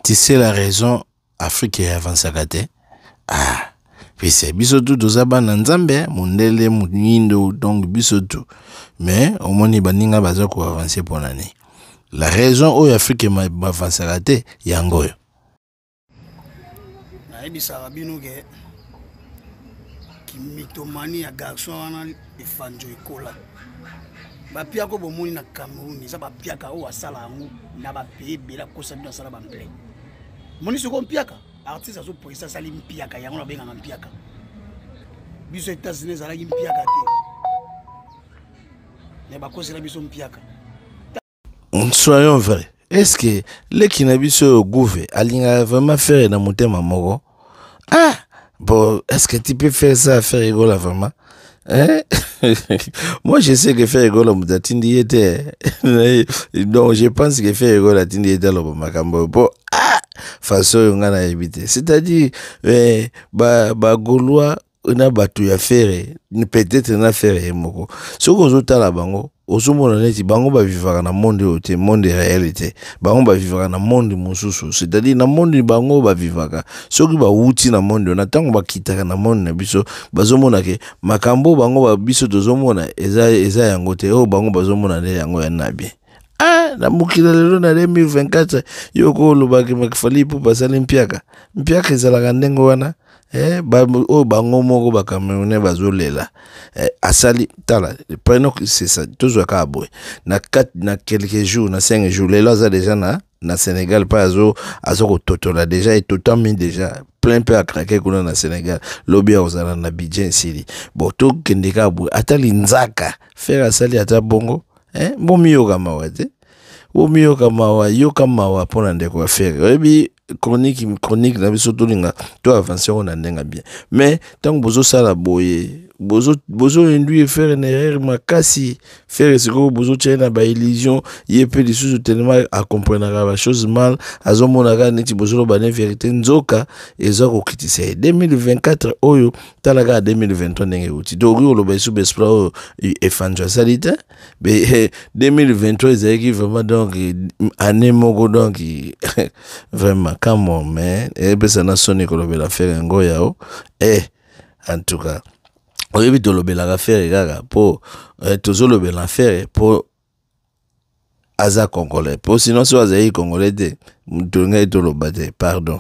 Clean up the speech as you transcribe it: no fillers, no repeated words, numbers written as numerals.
Tu sais la raison, Afrique est avancée. Ah, puis c'est bisotu tozaba na nzambe, mundele, munindo, donc bisotu. Mais, au moins, il baninga baza ko avancer pour l'année. La raison où l'Afrique est avancée, yango. Naibisa rabino ke ki mythomanie ya garçon wana efanjo ekola. Ba pia ko bomoni na Cameroun, ça ba pia ka o asala yango na ba pays bela ko sa bina sala ba mple. Moni se ko piaka, artiste azo poisa sali mpiaka yango na benga mpiaka. Biso États-Unis zala ki mpiaka te. Ne ba ko sela biso mpiaka. Soyons vrais. Est-ce que les kinabiso gouvé alinga vraiment faire na motema moko? Ah, bon, est-ce que tu peux faire ça, faire rigolo vraiment? Hein? Moi, je sais que faire rigolo, Moutatindi était. Donc, je pense que faire rigolo, Tindi était le Makambo. Bon, ah, façon, on a évité. C'est-à-dire, Gaulois, on a battu à faire, peut-être on a fait moko. Ce qu'on a là, bango. Osomona neti bango ba vivre na monde ote monde réalité bango ba vivre na monde mususu c'est-à-dire na monde bango ba vivre soki ba wuti na monde na tango ba kitaka na monde na biso bazomona ke makambo bango ba biso tozomona eza yango te o bango bazomona ne yango ya nabi ah na mukila lelo na 2024 yoko lobaki makifali po basali mpiaka ezalaka ndengo wana bango moko ba Camerounais bazolela asali tala prenons c'est ça toujours ka boy na quelques jours na 5 jours là ça déjà na Sénégal pas azo ko totola déjà et totalement déjà plein peu à craquer kuna na Sénégal lobby ozala na Bidjan Sili bon to kendeka boy atali nzaka faire asali ata bongo bomi yoka mawate bomi yoka mawa pona ndeko faire chronique na biso tolinga to avancer on ndenga bien mais tant bozo sala boye bozo induire faire une erreur makasi faire ce que bozo tient ba illusion yepé les choses tellement à comprendre la chose mal azomona ka neti bozo ba vérité nzoka ezako kitise 2024 oyo talaga 2023 ndenge uti dori lo ba sous bespla e fanja salita be 2023 ezaki vraiment donc année moko donc vraiment come on man et ben ça na sonné ko lo la faire ngo yao en tout cas on évite de l'obéir à faire gaga pour toujours l'obéir à faire pour Aza Congolais pour sinon si Aza Congolais de m'donner de l'obéir pardon